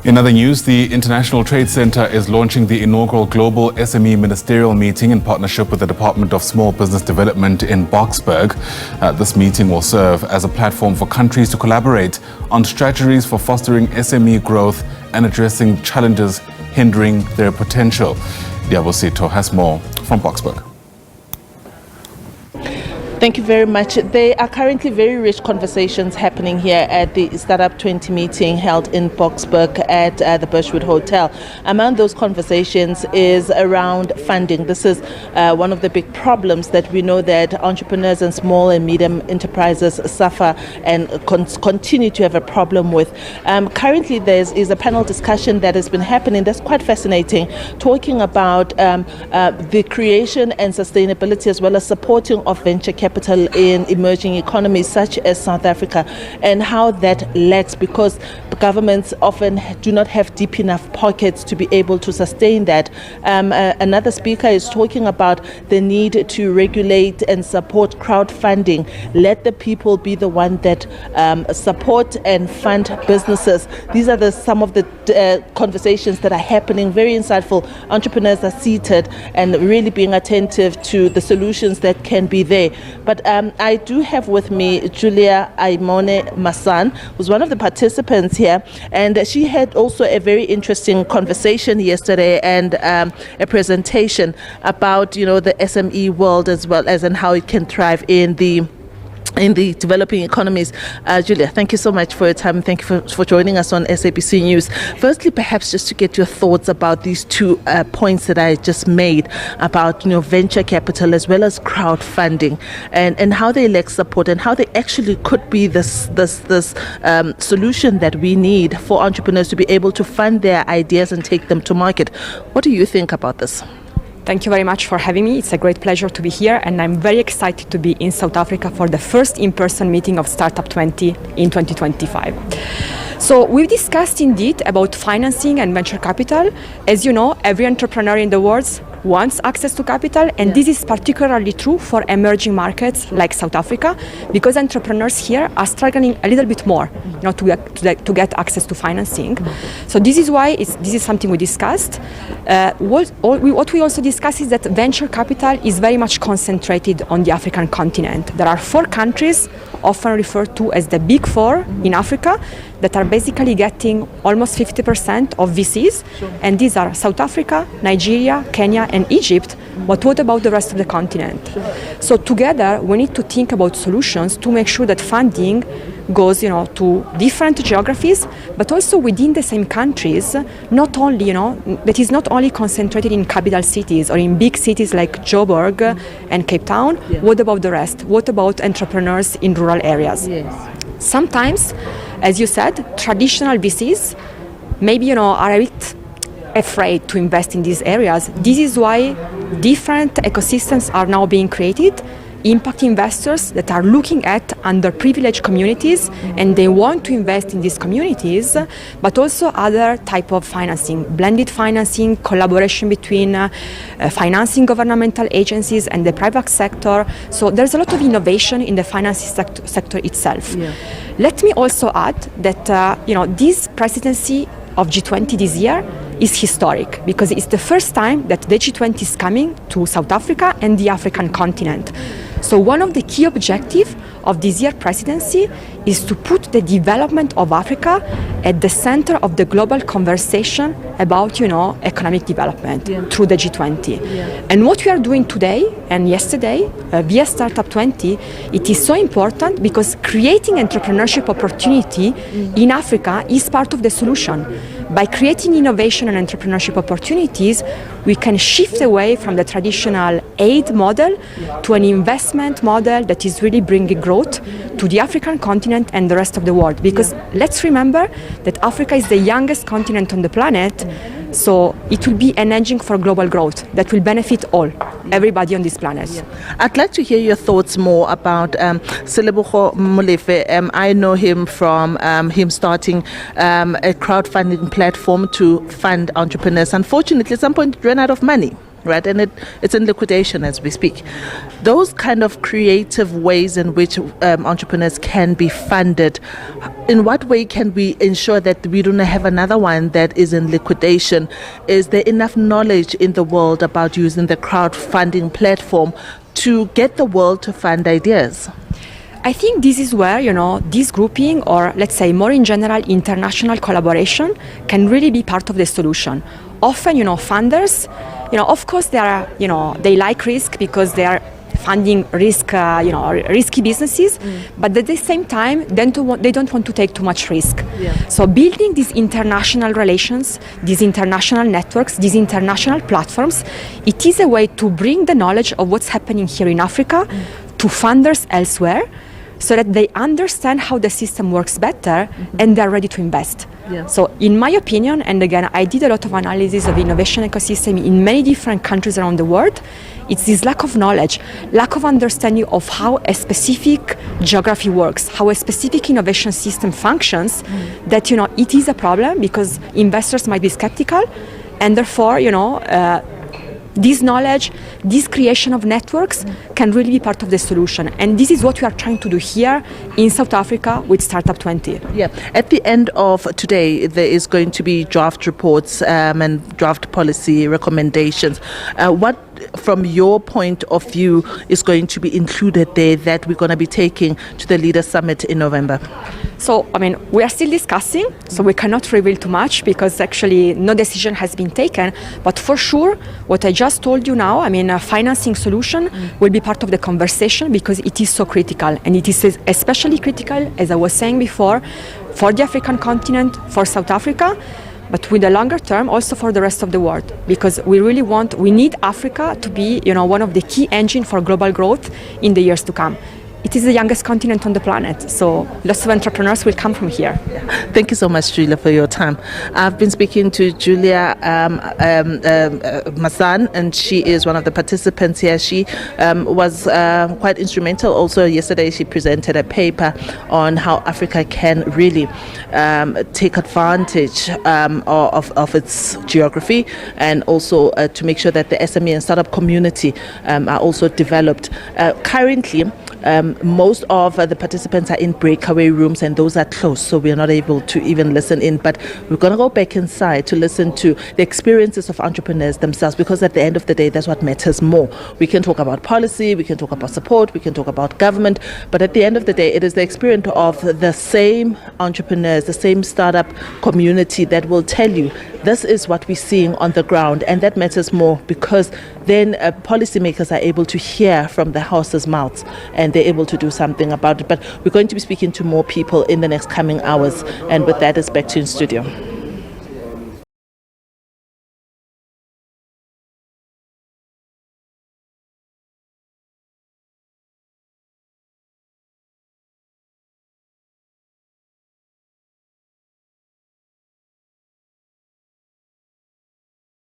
In other news, the International Trade Center is launching the inaugural Global SME Ministerial meeting in partnership with the Department of Small Business Development in Boksburg. This meeting will serve as a platform for countries to collaborate on strategies for fostering SME growth and addressing challenges hindering their potential. Liabo Setho has more from Boksburg. Thank you very much. There are currently very rich conversations happening here at the Startup 20 meeting held in Boksburg at the Birchwood Hotel. Among those conversations is around funding. This is one of the big problems that we know that entrepreneurs and small and medium enterprises suffer and continue to have a problem with. Currently, there is a panel discussion that has been happening that's quite fascinating, talking about the creation and sustainability as well as supporting of venture capital in emerging economies such as South Africa, and how that lacks because governments often do not have deep enough pockets to be able to sustain that. Another speaker is talking about the need to regulate and support crowdfunding. Let the people be the one that support and fund businesses. These are some of the conversations that are happening. Very insightful. Entrepreneurs are seated and really being attentive to the solutions that can be there. But I do have with me Julia Marsan, who's one of the participants here, and she had also a very interesting conversation yesterday and a presentation about the SME world as well as and how it can thrive in the developing economies. Julia, thank you so much for your time and thank you for joining us on SABC News. Firstly, perhaps just to get your thoughts about these two points that I just made about venture capital as well as crowdfunding and how they lack support and how they actually could be this solution that we need for entrepreneurs to be able to fund their ideas and take them to market. What do you think about this? Thank you very much for having me. It's a great pleasure to be here, and I'm very excited to be in South Africa for the first in-person meeting of Startup 20 in 2025. So we've discussed indeed about financing and venture capital. As you know, every entrepreneur in the world wants access to capital, and this is particularly true for emerging markets like South Africa, because entrepreneurs here are struggling a little bit more to get access to financing. So this is why this is something we discussed. What we also discussed is that venture capital is very much concentrated on the African continent. There are 4 countries, often referred to as the Big Four in Africa, that are basically getting almost 50% of VCs, and these are South Africa, Nigeria, Kenya, and Egypt. But what about the rest of the continent? So together, we need to think about solutions to make sure that funding goes, to different geographies, but also within the same countries. Not only, that is not only concentrated in capital cities or in big cities like Joburg and Cape Town. Yeah. What about the rest? What about entrepreneurs in rural areas? Yes. Sometimes, as you said, traditional VCs maybe are a bit afraid to invest in these areas. This is why different ecosystems are now being created. Impact investors that are looking at underprivileged communities and they want to invest in these communities, but also other type of financing, blended financing, collaboration between financing governmental agencies and the private sector. So there's a lot of innovation in the financing sector itself. Yeah. Let me also add that this presidency of G20 this year is historic because it's the first time that the G20 is coming to South Africa and the African continent. So one of the key objectives of this year's presidency is to put the development of Africa at the center of the global conversation about, economic development through the G20. Yeah. And what we are doing today and yesterday via Startup 20, it is so important because creating entrepreneurship opportunity in Africa is part of the solution. By creating innovation and entrepreneurship opportunities, we can shift away from the traditional aid model to an investment model that is really bringing growth to the African continent and the rest of the world. Because let's remember that Africa is the youngest continent on the planet, so it will be an engine for global growth that will benefit everybody on this planet. Yeah. I'd like to hear your thoughts more about Selebogo Molefe. I know him from him starting a crowdfunding platform to fund entrepreneurs. Unfortunately, at some point it ran out of money. right? And it's in liquidation as we speak. Those kind of creative ways in which entrepreneurs can be funded, in what way can we ensure that we don't have another one that is in liquidation? Is there enough knowledge in the world about using the crowdfunding platform to get the world to fund ideas? I think this is where, this grouping, or let's say more in general, international collaboration can really be part of the solution. Often, funders, of course they like risk because they are funding risky businesses, but at the same time, they don't want to take too much risk. Yeah. So building these international relations, these international networks, these international platforms, it is a way to bring the knowledge of what's happening here in Africa to funders elsewhere, so that they understand how the system works better and they're ready to invest. Yeah. So in my opinion, and again, I did a lot of analysis of innovation ecosystem in many different countries around the world, it's this lack of knowledge, lack of understanding of how a specific geography works, how a specific innovation system functions, that, it is a problem because investors might be skeptical, and therefore, this knowledge, this creation of networks can really be part of the solution. And this is what we are trying to do here in South Africa with Startup 20. Yeah. At the end of today, there is going to be draft reports and draft policy recommendations. What, from your point of view, is going to be included there that we're going to be taking to the Leaders Summit in November? So, we are still discussing, so we cannot reveal too much because actually no decision has been taken. But for sure, what I just told you now, a financing solution will be part of the conversation because it is so critical. And it is especially critical, as I was saying before, for the African continent, for South Africa, but with a longer term also for the rest of the world. Because we need Africa to be, one of the key engines for global growth in the years to come. It is the youngest continent on the planet, so lots of entrepreneurs will come from here. Thank you so much, Julia, for your time. I've been speaking to Julia Marsan, and she is one of the participants here. She was quite instrumental. Also, yesterday she presented a paper on how Africa can really take advantage of its geography, and also to make sure that the SME and startup community are also developed. Currently, most of the participants are in breakaway rooms, and those are closed, so we are not able to even listen in. But we're going to go back inside to listen to the experiences of entrepreneurs themselves, because at the end of the day, that's what matters more. We can talk about policy, we can talk about support, we can talk about government, but at the end of the day, it is the experience of the same entrepreneurs, the same startup community that will tell you this is what we're seeing on the ground, and that matters more, because then policymakers are able to hear from the horse's mouths and they're able to do something about it. But we're going to be speaking to more people in the next coming hours, and with that, it's back to you in studio.